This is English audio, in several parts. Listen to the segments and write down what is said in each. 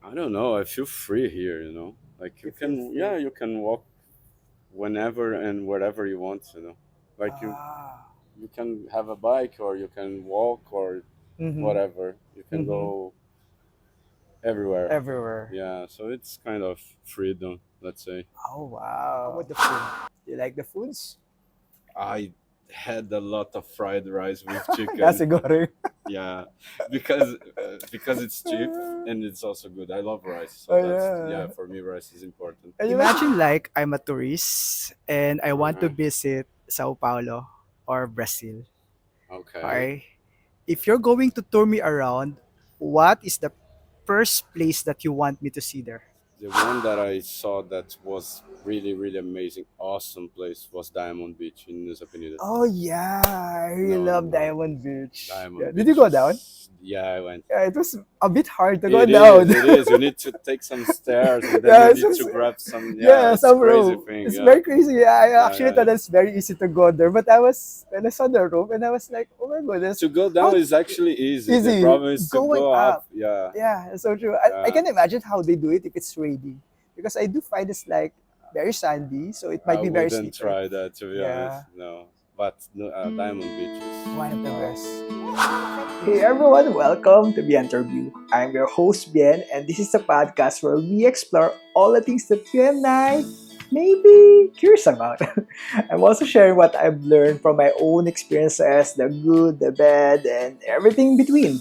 I don't know. I feel free here. Like you You feel can, yeah, free. you can walk whenever and wherever you want. Like Ah. you can have a bike or you can walk or Mm-hmm. whatever. You can Mm-hmm. go everywhere. Everywhere. Yeah, so it's kind of freedom, let's say. Oh wow. How about the food? You like the foods? I had a lot of fried rice with chicken. Nasi goreng. Yeah, because it's cheap and it's also good. I love rice, so Oh that's yeah. yeah. For me, rice is important. And imagine like I'm a tourist and I want to Uh-huh. visit Sao Paulo or Brazil. Okay. Okay. If you're going to tour me around, what is the first place that you want me to see there? The one that I saw that was really, really amazing, awesome place was Diamond Beach in Nusa Penida. Oh yeah, I really No, love no, Diamond Beach. Yeah. Diamond Did you Beach go down? is yeah. I went. Yeah, it was a bit hard to go It is. down. It is. You need to take some stairs, and then Yeah, you it's need just, to grab some. Yeah, yeah, it's some crazy rope. thing. It's Yeah, very crazy. Yeah, I yeah, actually yeah, thought yeah. it's very easy to go there, but I was when I saw the rope and I was like, oh my goodness, To go how down is actually easy. The easy problem is to going go up. up. Yeah, Yeah, it's so true. I yeah. can imagine how they do it if it's rainy, because I do find it's like very sandy, so it might I be very wouldn't slippery. try that to be honest. Yeah, No, but no, Diamond Beach one of is the awesome. best. Hey everyone, welcome to Bienterview. I'm your host Bien, and this is a podcast where we explore all the things that you and I may be curious about. I'm also sharing what I've learned from my own experiences, the good, the bad, and everything in between.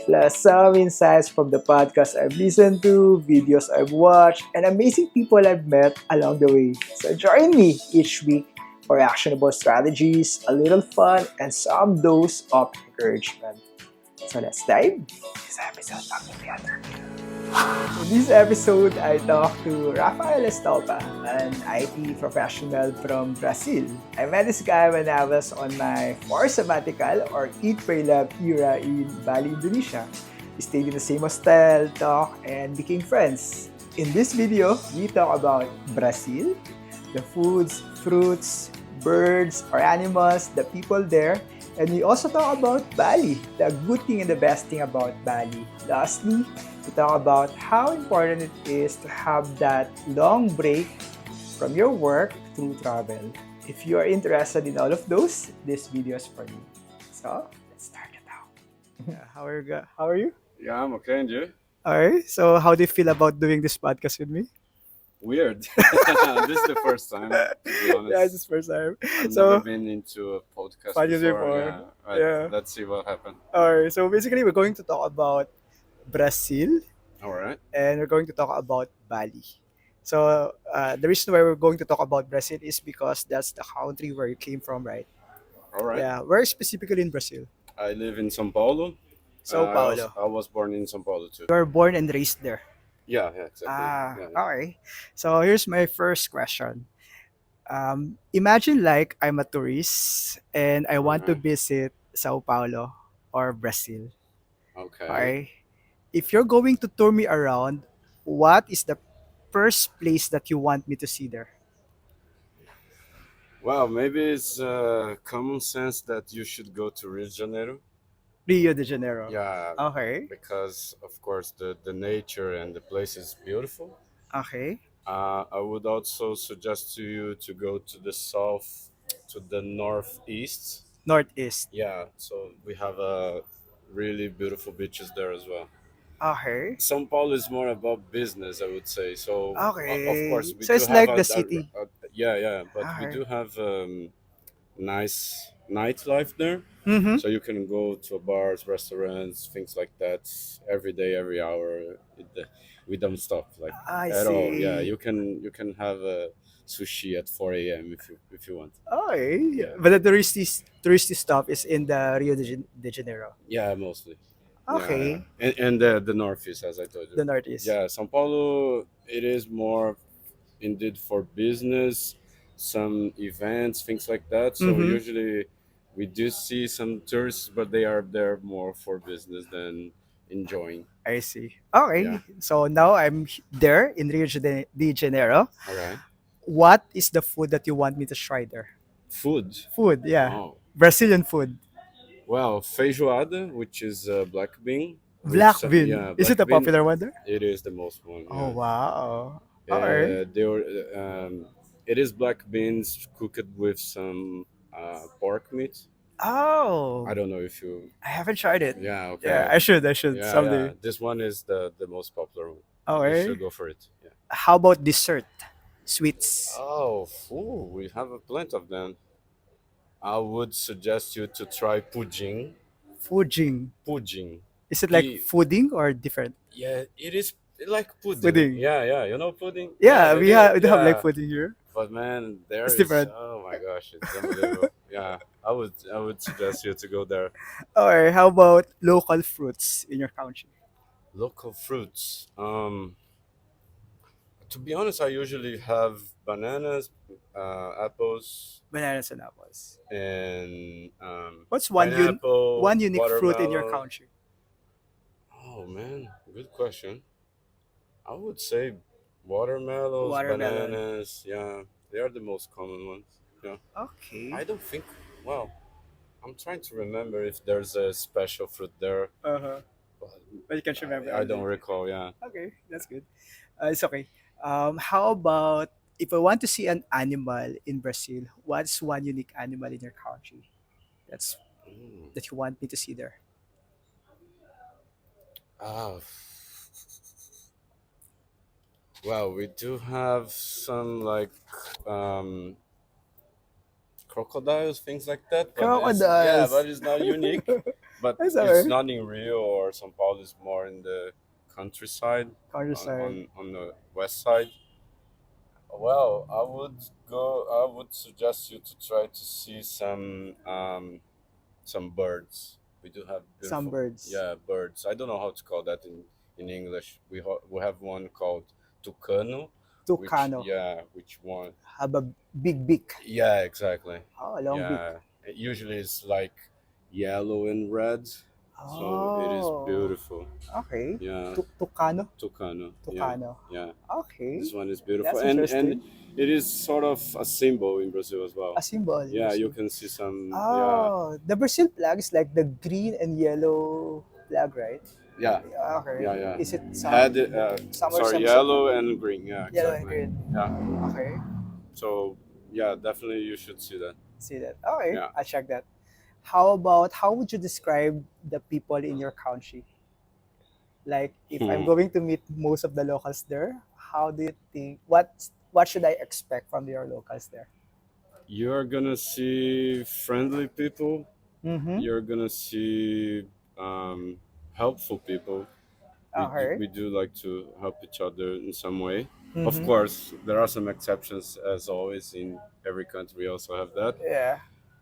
Plus some insights from the podcasts I've listened to, videos I've watched, and amazing people I've met along the way. So join me each week for actionable strategies, a little fun, and some dose of encouragement. So let's dive into this episode of the Bienterview. In this episode, I talked to Rafael Stoppa, an IT professional from Brazil. I met this guy when I was on my fourth sabbatical or Eat, Pray, Love era in Bali, Indonesia. We stayed in the same hostel, talked, and became friends. In this video, we talk about Brazil, the foods, fruits, birds, or animals, the people there, and we also talk about Bali, the good thing and the best thing about Bali. Lastly, we talk about how important it is to have that long break from your work through travel. If you are interested in all of those, this video is for you. So, let's start it out. Yeah, how are you? Yeah, I'm okay, and you? Alright, so how do you feel about doing this podcast with me? Weird. This is the first time, to be Yeah, it's honest. his first time. I've never So, been into a podcast funny before. before. Yeah, but Yeah. let's see what happened. Alright, so basically we're going to talk about Brazil All right. and we're going to talk about Bali. So the reason why we're going to talk about Brazil is because that's the country where you came from, right? All right. Yeah, where specifically in Brazil? I live in São Paulo. Sao Paulo. I was born in São Paulo too. You were born and raised there. Yeah, yeah, exactly. Ah, Yeah, yeah. okay. So here's my first question. Imagine like I'm a tourist and I want to Uh-huh. visit Sao Paulo or Brazil. Okay. Okay. If you're going to tour me around, what is the first place that you want me to see there? Well, maybe it's common sense that you should go to Rio de Janeiro. Rio de Janeiro. Yeah, Okay. because of course the nature and the place is beautiful. Okay. I would also suggest to you to go to the south, to the northeast. Northeast. Yeah, so we have really beautiful beaches there as well. Okay. São Paulo is more about business, I would say. So of course Okay. we So do it's have like the city. yeah, yeah, but we Okay. do have nice nightlife there. Mm-hmm. So you can go to bars, restaurants, things like that every day, every hour. We don't stop like I at all. Yeah, see. you can have sushi at 4 a.m. if you want. Okay. Yeah, But the touristy stuff is in the de Janeiro. yeah, mostly. Yeah, yeah. Okay. And the northeast, as I told you. The Northeast. Yeah, São Paulo. It is more indeed for business, some events, things like that. So Mm-hmm. usually we do see some tourists, but they are there more for business than enjoying. I see. Yeah. Okay. So now I'm there in de Janeiro. All right. What is the food that you want me to try there? Food. Food, yeah. Oh. Brazilian food. Well, feijoada, which is black bean. with Black some, bean. yeah, Is it black a bean. popular one there? It is the most one. Oh Yeah, wow. Alright. they were. It is black beans cooked with some pork meat. I Oh, don't know if you. I haven't tried it. Yeah. Yeah, Okay. I should. I should Yeah. Yeah. someday. This one is the most popular one. You Alright. should go for it. Yeah. How about dessert? Sweets. Oh, we have a plenty of them. I would suggest you to try pudding. Fooding. Pudding. Is it like P. fooding or different? Yeah, it is like pudding. Fooding. Yeah, yeah. You know pudding? Yeah, Yeah, we do have like yeah. fooding here. But man, It's there is. different. Oh my gosh, it's unbelievable. Yeah, I would suggest you to go there. Or how about local fruits in your country? Local fruits. To be honest, I usually have bananas, apples, Bananas and apples. and What's pineapple, one unique fruit in your watermelon. country? Oh man, good question. I would say watermelons, Watermelon. bananas. Yeah, they are the most common ones. Yeah, Okay. I don't think. Well, I'm trying to remember if there's a special fruit there, Uh-huh. but But you can't remember I don't only. recall. Yeah. Okay, that's good. It's okay. How about if I want to see an animal in Brazil, what's one unique animal in your country that's Mm. that you want me to see there? Ah, well, we do have some like um, crocodiles, things like that, but it's yeah, Crocodiles. but it's not unique. But That's it's alright. not in Rio or São Paulo. It's more in the countryside, Countryside. on the west side. Well, I would go. I would suggest you to try to see some birds. We do have Some beautiful, birds. yeah, birds. I don't know how to call that in English. We have one called tucano, which Tucano. yeah, which one? Have a big beak. Yeah, exactly. Oh, a long beak. Yeah, it usually it's like yellow and red, so it is Oh, beautiful. okay. Yeah, Tucano. tucano. Yeah, Tucano. yeah. Okay, This one is beautiful, that's and interesting. it is sort of a symbol in Brazil as A well. symbol in Yeah, you Brazil. can see some. Yeah, Oh, the Brazil flag is like the green and yellow flag, right? yeah, Okay. yeah, yeah. Is it Had some or sorry, some yellow and green. Yeah, yellow and exactly. green? Yeah. Okay, So yeah, definitely you should see that. see that. Okay, Yeah. I'll check that. How would you describe the people in your country? Like, if I'm Hmm. going to meet most of the locals there, how do you think? What should I expect from your locals there? You're gonna see friendly people. Mm-hmm. You're gonna see um, helpful people. Okay. We do like to help each other in some way. Of Mm-hmm. course, there are some exceptions, as always in every country. We also have that. Yeah.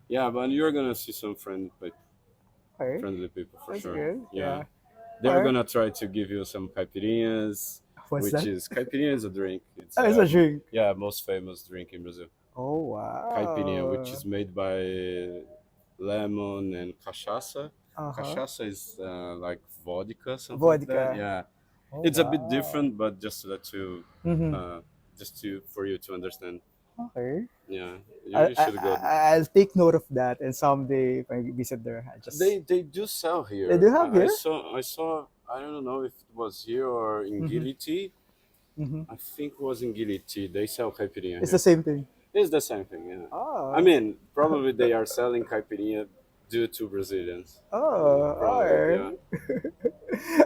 Yeah, but you're gonna see some Okay. friendly people for That's sure. good. Yeah, Yeah. they're Okay. gonna try to give you some caipirinhas, What's which that? is caipirinha is a drink. It's Oh, it's a drink. yeah, most famous drink in Brazil. Oh Caipirinha, which wow. is made by lemon and cachaça. Uh-huh. Cachaça is like vodka, something like that. Vodka. Yeah, Oh it's a bit wow. different, but just to let you, Mm-hmm. uh, just to for you to understand. Okay. Yeah, I, you I, should go. I'll take note of that, and someday if I visit there, I just They do sell they here. do have I here. saw I don't know if it was here or in Mm-hmm. Giliti. Mm-hmm. I think it was in Giliti. They sell caipirinha It's the here. same thing. It's the same thing, yeah. I Oh. mean, probably they are selling caipirinha due to Brazilians. Oh, Probably, yeah. alright.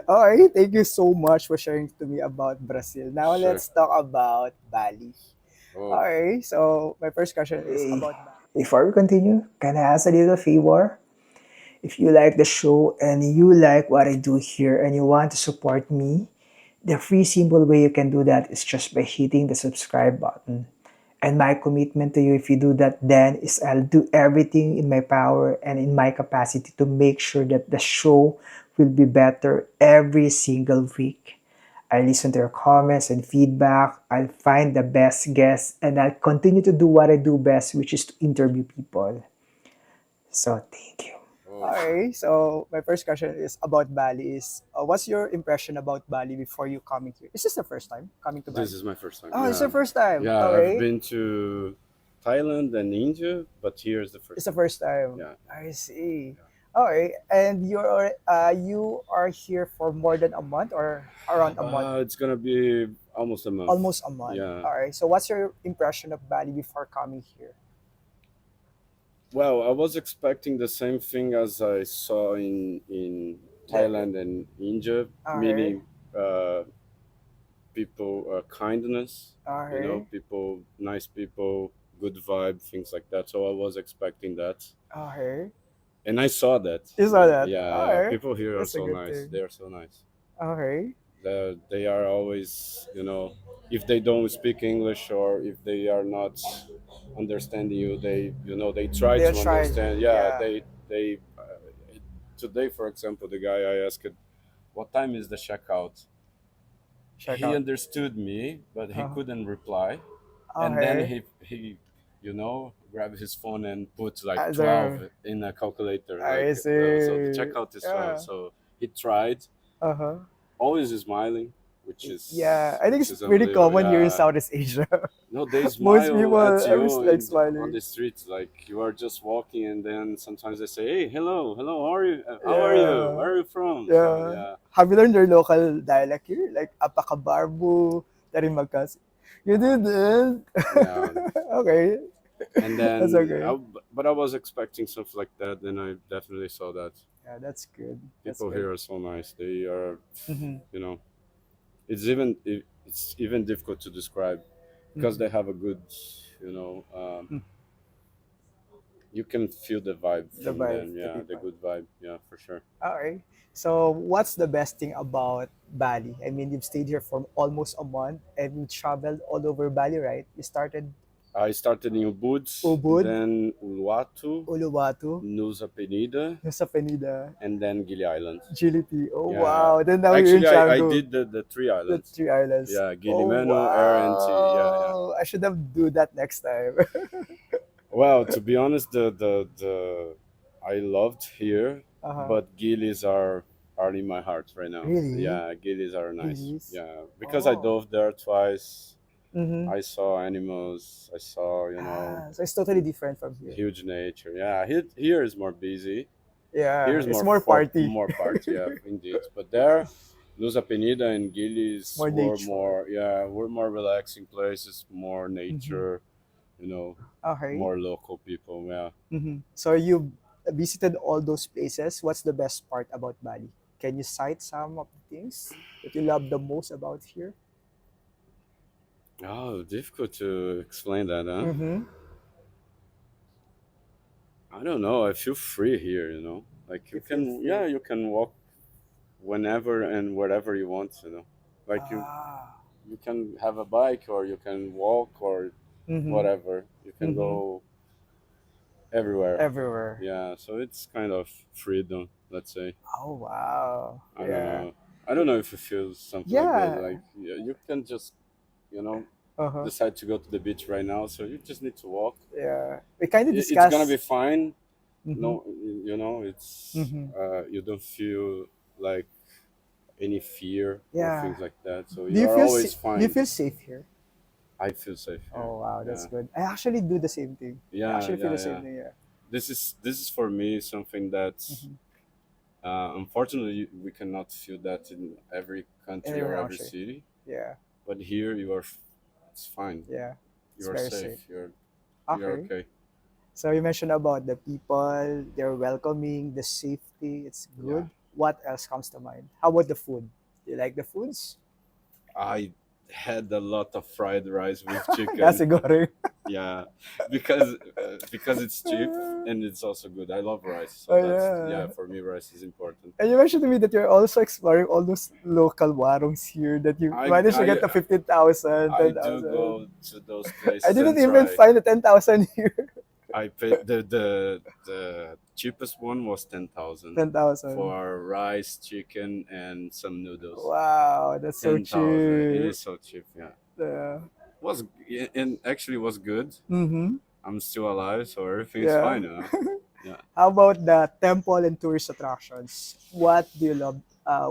Alright, thank you so much for sharing to me about Brazil. Now Sure. let's talk about Bali. Oh, Alright, so my first question is Hey, about Bali. before we continue, can I ask a little favor? If you like the show and you like what I do here and you want to support me, the free simple way you can do that is just by hitting the subscribe button. And my commitment to you, if you do that, then is I'll do everything in my power and in my capacity to make sure that the show will be better every single week. I listen to your comments and feedback. I'll find the best guests and I'll continue to do what I do best, which is to interview people. So thank you. oh. Alright, so my first question is about Bali. Is what's your impression about Bali before you coming here? Is this the first time coming to This Bali? is my first time. Oh, it's Yeah, the first time. yeah. I've Okay, been to Thailand and India, but here's the it's first the time. first time. Yeah. I see. Okay, and you are here for more than a month or around a month? It's gonna be almost a month. Almost a month. Yeah. All right. So what's your impression of Bali before coming here? Well, I was expecting the same thing as I saw in The, Thailand and India, okay. meaning people kindness. You know, Okay. people, nice people, good vibe, things like that. So I was expecting that, Okay. and I saw that. You saw that. Yeah, yeah. Okay. People here are That's a so good nice. thing. They are so nice. Okay. They are always, if they don't speak English or if they are not understanding you, they try They'll to try. understand. Yeah, Yeah. they today, for example, the guy I asked, what time is the checkout? Check He out. understood me, but he Uh, couldn't reply. And then okay. he grabbed his phone and put like So 12 in a calculator, like I so the see. checkout is 12. Yeah. So he tried, Uh huh. always smiling, Yeah. I think which it's is pretty unbelievable. common here in Yeah. Southeast Asia. No, they Most smile people at always you like on smiling. the streets, like you are just walking, and then sometimes they say, "Hey, hello, hello, how are you? How are you? Yeah. Where are you from?" So Yeah. yeah, Have you learned their local dialect here? Like apakabarbu, tarimagkas. You didn't. yeah. Okay. And That's then, okay. but I was expecting something like that, and I definitely saw that. Yeah, that's good. That's People good. here are so nice. They are, Mm-hmm. you know, it's even difficult to describe because Mm-hmm. they have a good, you can feel the vibe The from vibe, them. the Yeah, the people. good vibe. Yeah, for sure. Okay. So, what's the best thing about Bali? I mean, you've stayed here for almost a month and you traveled all over Bali, right? You started I started in Ubud, Ubud, then Uluwatu, Uluwatu, Nusa Penida, Nusa Penida, and then Gili Island. Gilipi. Oh, Yeah, wow. Then now you're in actually, I Canggu, did the three the islands. three islands. Yeah, Gili Oh, Meno, Air, and T. Yeah, yeah. wow. I should have do that next time. Well, to be honest, the I loved here, Uh-huh. but Gilis are in my heart right now. Really? Yeah, Gilis are nice. Gilis? Yeah, because I Oh. dove there twice. Mm-hmm. I saw animals. I saw Ah, so it's totally different from here. huge nature. Yeah, here is more busy. Yeah, Here's it's more more for party. more party. Yeah, indeed. But there, Nusa Penida and It's Gilis more were nature. more, yeah, were more relaxing places, more Mm-hmm. nature. You know, Okay. more local people. Yeah. Mm-hmm. So you visited all those places. What's the best part about Bali? Can you cite some of the things that you love the most about here? Oh, difficult to explain that, huh? Mm-hmm. I don't know. I feel free here, Like You feel free. you can walk whenever and wherever you want, Like Ah. you can have a bike or you can walk or Mm-hmm. whatever. You can Mm-hmm. go everywhere. Everywhere. Yeah, so it's kind of freedom, let's say. Oh wow. I don't Yeah. know. I don't know if you feel something like that. Yeah. Like you can just, you know, Uh-huh. decide to go to the beach right now, so you just need to walk. Yeah. We kind of It's gonna be discussed. fine. Mm-hmm. No, it's Mm-hmm. you don't feel like any fear or Yeah. things like that, so Do you you are feel always do you fine. feel safe here? I feel safe here. Oh wow, that's Yeah, good. I actually do the same thing. I yeah, actually feel yeah, the same yeah. thing. Yeah. This is for me something that Mm-hmm. unfortunately we cannot feel that in every country or Anywhere every actually. city, Yeah. but here it's fine. Yeah. You It's are very safe. safe. You're Okay. okay. So you mentioned about the people, they're welcoming, the safety, it's Yeah, good. What else comes to mind? How about the food? Do you like the foods? I had a lot of fried rice with chicken. Nasi goreng. Yeah, because it's cheap and it's also good. I love rice, so Oh that's, yeah, yeah. for me rice is important. And you mentioned to me that you're also exploring all those local warungs here that you I managed to I get to 15,000, I ten do thousand. go to those I places didn't and even try. find the 10,000 here. I paid the cheapest one was 10,000 10,000. for rice, chicken, and some noodles. Wow, that's so 10,000. It cheap. is so cheap. Yeah, Yeah. was and actually was good. Mm-hmm. I'm still alive, so everything is Yeah. fine. Yeah. How about the temple and tourist attractions? What do you love?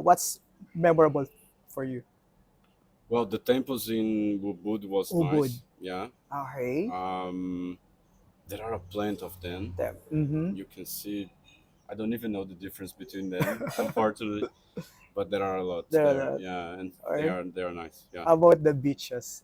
What's memorable for you? Well, the temples in Ubud was Ubud. nice. Yeah. Okay. Um, there are a plenty of them. Mm-hmm. You can see. I don't even know the difference between them, unfortunately. But there are a lot There are there. that. Yeah, and Or they are nice. Yeah. how about the beaches?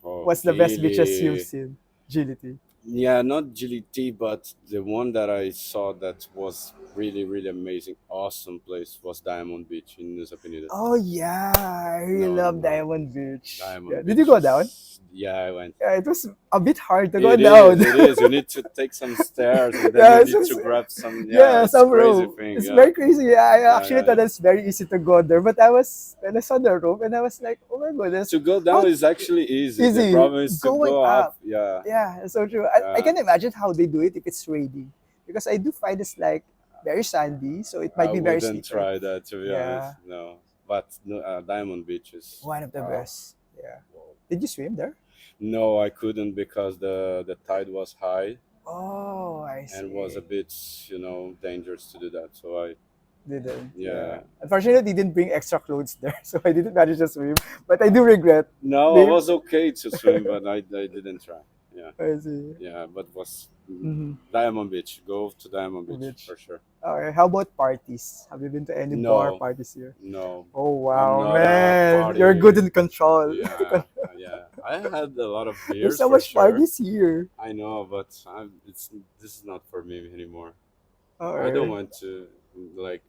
Oh, What's the best beaches you've Gili. seen? GLT. Yeah, not GLT, but the one that I saw that was really amazing, awesome place was Diamond Beach in Nusa Penida. Oh yeah, I really No, love no, Diamond Beach. Yeah, Diamond did you Beach go down? is, yeah, I went. Yeah, it was a bit hard to go It down. is, it is. You need to take some stairs and then you Yeah, it's need to just, grab some. Yeah, yeah, it's some crazy rope. thing. It's Yeah, very crazy. Yeah, I yeah, actually yeah, thought yeah. it's very easy to go there, but I was when I saw the rope and I was like, oh my goodness, To go how down is actually easy. The easy problem is to going go up. up. Yeah, Yeah, it's so true. I yeah. can imagine how they do it if it's raining, because I do find it's like very sandy, so it might I be very wouldn't slippery. try that to be honest. Yeah, No, but no, Diamond Beach is. one of the Uh, best. Yeah. Did you swim there? no, I couldn't because the tide was high Oh, I and was a see. bit dangerous to do that. So I Didn't. Yeah. yeah. Unfortunately, didn't bring extra clothes there, so I didn't manage to swim. But I do regret. No, I Maybe. was okay to swim, but I didn't try. Yeah, I see. yeah, but was Mm-hmm. Diamond Beach. Go to Diamond Beach Which. for sure. Okay. How about parties? Have you been to any bar No, parties here? no, Oh I'm wow, not a man! You're good party. in control. Yeah, yeah. I had a lot of There's beers so for much sure. parties here. I know, but it's this is not for me anymore. I don't Okay. want to like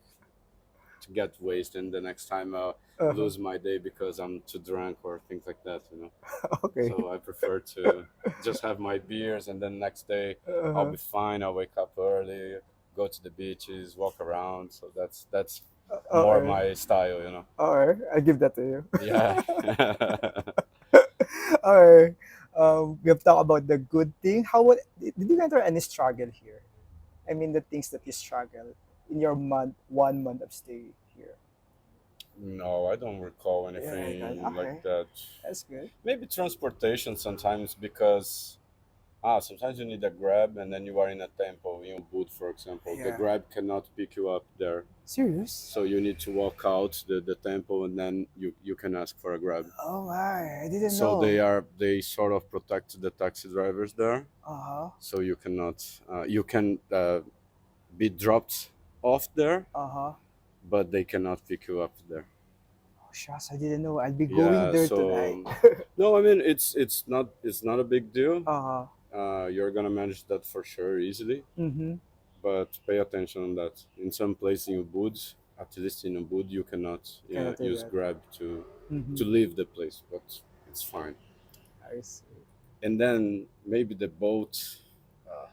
to get wasted and the next time Uh-huh. lose my day because I'm too drunk or things like that. Okay. So I prefer to just have my beers and then next day I'll Uh-huh. be fine. I'll wake up early, go to the beaches, walk around. So that's more Okay. my style. Okay. I give that to you. Yeah. Alright. We have talked about the good thing. How would did you enter any struggle here? I mean, the things that you struggle in your 1 month of stay here. No, I don't recall Yeah, good. anything like Okay, that. that's good. Maybe transportation sometimes because sometimes you need a grab and then you are in a temple in Ubud, for example. The Yeah. grab cannot pick you up there. Serious? So you need to walk out the temple and then you can ask for a grab. Oh my, I didn't So know. they sort of protect the taxi drivers there. Uh huh. So you cannot you can be dropped off there, Uh huh. but they cannot pick you up there. Oh shucks, I didn't know. I'll be going Yeah. there tonight. So no, I mean it's not a big deal. Uh huh. You're gonna manage that for sure easily, Mm-hmm. but pay attention on that. In some place in Ubud, at least in Ubud, you cannot Cannot do use that. Grab Mm-hmm. to leave the place, but it's fine. I see. And then maybe uh,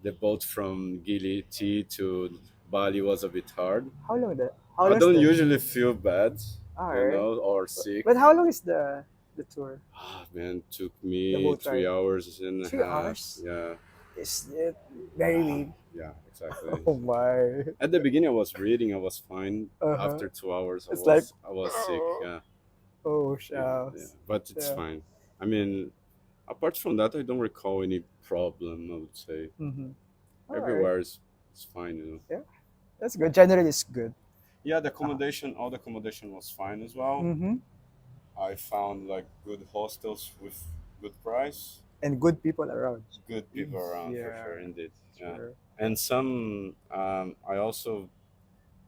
the boat from Gili T to Bali was a bit hard. How I long is don't the usually feel bad, alright. or sick. But how long is the tour? Ah, man, took The me boat three ride? hours and a 3 hours? half. Yeah, Is it very wave? yeah, exactly. Oh my. At the beginning, I was reading, I was fine. Uh-huh. After 2 hours, It's like I was sick. Yeah, oh yeah, shucks. but it's Yeah. fine. I mean, apart from that, I don't recall any problem. I would say Mm-hmm. All right. everywhere is fine. Yeah, that's good. Generally, it's good. Yeah, Uh-huh. all the accommodation was fine as well. Mm-hmm. I found like good hostels with good price, And good people around. good people around for Yeah, sure, indeed. Yeah, sure. and some I also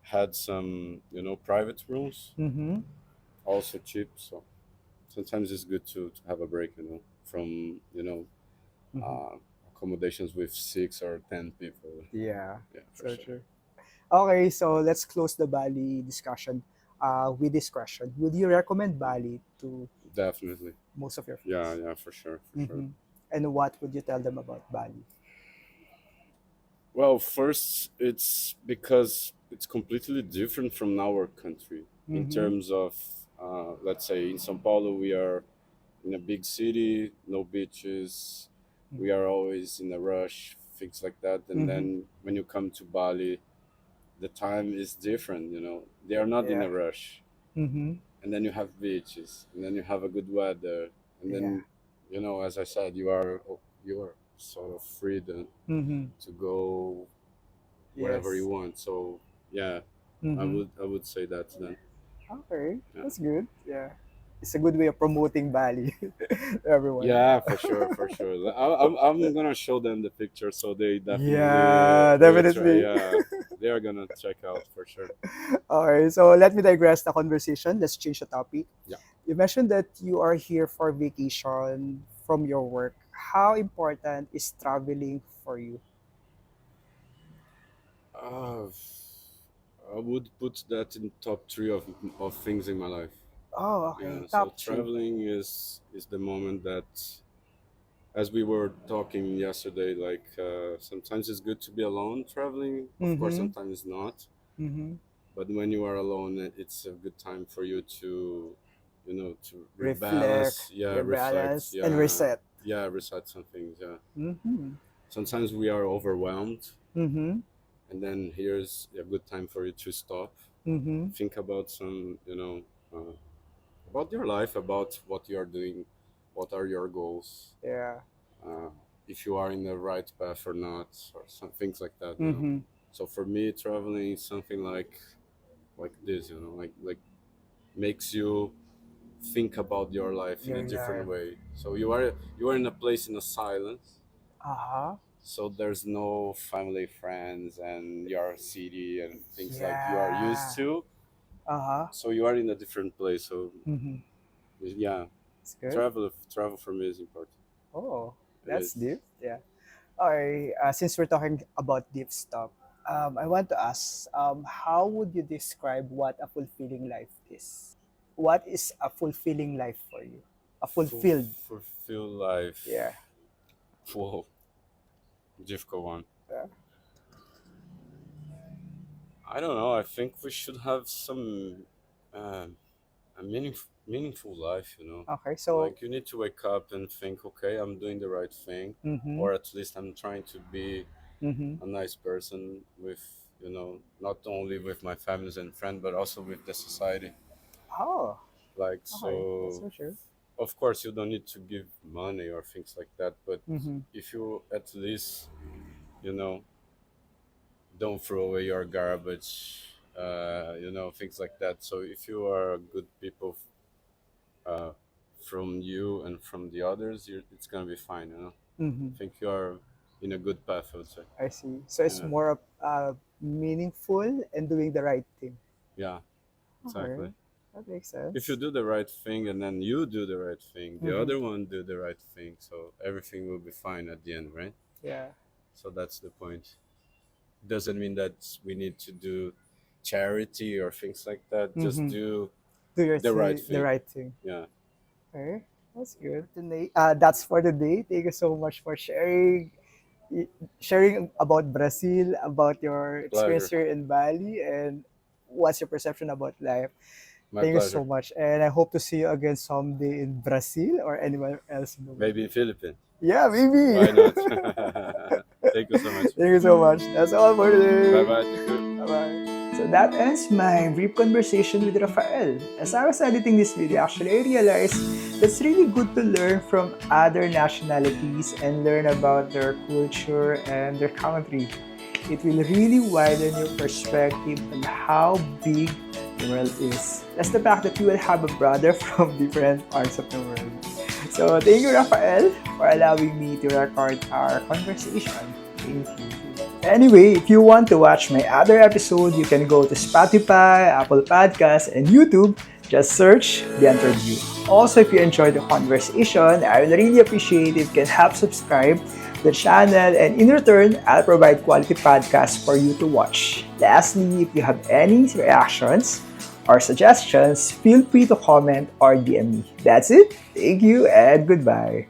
had some private rooms, Mm-hmm. also cheap. So sometimes it's good to have a break, from Mm-hmm. uh, accommodations with 6 or 10 people. Yeah, Yeah, for so sure. true. Okay, so let's close the Bali discussion with this question. Would you recommend Bali to Definitely. most of your Yeah, friends? yeah, for sure, for sure. Mm-hmm. And what would you tell them about Bali? Well, first, it's because it's completely different from our country in Mm-hmm. terms of, let's say, in Sao Paulo, we are in a big city, no beaches, we are always in a rush, things like that. And Mm-hmm. then when you come to Bali, the time is different, they are not in Yeah. a rush. Mm-hmm. And then you have beaches, and then you have a good weather, and Yeah. then, as I said, you are sort of free Mm-hmm. to go wherever you Yes. want. So yeah, Mm-hmm. I would say that then. Okay, Yeah. that's good. Yeah. It's a good way of promoting Bali to everyone. Yeah, for sure, for sure. I'm gonna show them the picture, so they definitely Yeah, will try. definitely. Yeah, they are gonna check out for sure. Alright, so let me digress the conversation. Let's change the topic. Yeah. You mentioned that you are here for vacation from your work. How important is traveling for you? Uh, I would put that in top three of things in my life. Oh, okay. Yeah. So Top three. traveling is the moment that, as we were talking yesterday, like sometimes it's good to be alone traveling. Of course, Mm-hmm. sometimes not. Mm-hmm. But when you are alone, it's a good time for you to, to Reflect, rebalance. Yeah, reflect. rebalance, and Yeah, reset. yeah, reset some things. Yeah. Mm-hmm. Sometimes we are overwhelmed, Mm-hmm. and then here's a good time for you to stop, Mm-hmm. think about some, about your life, about what you are doing, what are your goals, Yeah. uh, if you are in the right path or not, or some things like that. Mm-hmm. So for me, traveling is something like this, like makes you think about your life in a Your different life. way. So you are in a place in a silence. Uh-huh. So there's no family, friends, and your city and things like you are used Yeah. to. Uh-huh. So you are in a different place. So Mm-hmm. yeah, It's good. travel for me is important. Oh, It that's is. deep. Yeah. Alright, since we're talking about deep stuff, I want to ask, how would you describe what a fulfilling life is? What is a fulfilling life for you? A fulfilled. Fulfill life. Yeah. Whoa, difficult one. Yeah. I don't know. I think we should have some a meaningful life. Okay, so, Like you need to wake up and think, okay, I'm doing the right thing, mm-hmm, or at least I'm trying to be mm-hmm. a nice person with, not only with my families and friends, but also with the society. Oh, Like okay, that's so, for sure. of course, you don't need to give money or things like that, but Mm-hmm. if you at least, you know, don't throw away your garbage, things like that. So if you are good people, uh, from you and from the others, it's gonna be fine. Mm-hmm. I think you are in a good path, I would say. I see. So it's Yeah, more of meaningful and doing the right thing. yeah, Okay, exactly. that makes If you sense. do the right thing and then you do the right thing, the Mm-hmm. other one do the right thing, so everything will be fine at the end, right? Yeah. So that's the point. Doesn't mean that we need to do charity or things like that. Just Mm-hmm. do Do your the right thing, the thing. right thing. Yeah, Okay, that's good. Today, that's for the day. Thank you so much for sharing about Brazil, about your experience pleasure. here in Bali, and what's your perception about life. My Thank you so pleasure. much, and I hope to see you again someday in Brazil or anywhere else in the world. Maybe in Philippines. Yeah, maybe. Why not? Thank you so much. Thank you so much. That's all for Bye today. bye. Thank you. Bye bye. So that ends my brief conversation with Rafael. As I was editing this video, actually, I realized that's really good to learn from other nationalities and learn about their culture and their country. It will really widen your perspective on how big the world is. That's the fact that you will have a brother from different parts of the world. So thank you, Rafael, for allowing me to record our conversation. Thank you. Anyway, if you want to watch my other episode, you can go to Spotify, Apple Podcasts, and YouTube. Just search Bienterview. Also, if you enjoyed the conversation, I would really appreciate if you can help subscribe to the channel, and in return, I'll provide quality podcasts for you to watch. Lastly, if you have any reactions or suggestions, feel free to comment or DM me. That's it. Thank you and goodbye.